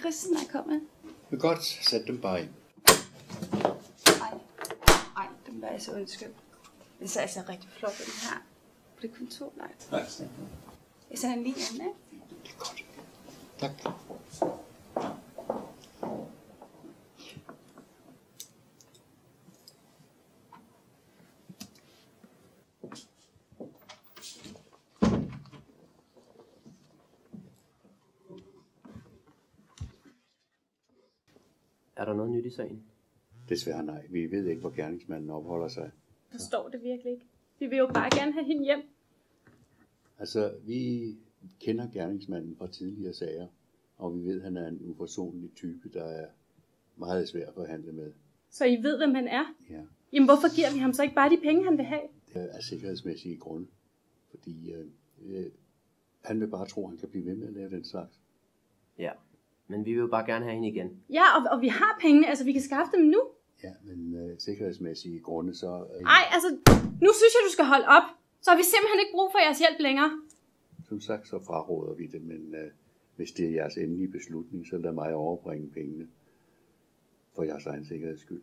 Christensen er kommet. Men godt, sæt dem bare ind. Ej, den var altså undskyld. Det ser altså rigtig flot den her. På det kontor, nej. Nej. Jeg sender den lige ind, ikke? Det er godt. Tak. Er der noget nyt i sagen? Desværre nej. Vi ved ikke, hvor gerningsmanden opholder sig. Forstår det virkelig ikke. Vi vil jo bare gerne have hende hjem. Altså, vi kender gerningsmanden fra tidligere sager, og vi ved, at han er en uforsonlig type, der er meget svær at forhandle med. Så I ved, hvem han er? Ja, Jamen hvorfor giver vi ham så ikke bare de penge, han vil have? det er sikkerhedsmæssige grunde, fordi han vil bare tro, at han kan blive ved med at lave den slags. Ja, men vi vil jo bare gerne have hende igen. Ja, og vi har pengene, altså vi kan skaffe dem nu. Ja, men sikkerhedsmæssige grunde, så... Ej, altså, nu synes jeg, du skal holde op. Så har vi simpelthen ikke brug for jeres hjælp længere. Som sagt, så fraråder vi det, men hvis det er jeres endelige beslutning, så lad mig overbringe pengene for jeres egen sikkerheds skyld.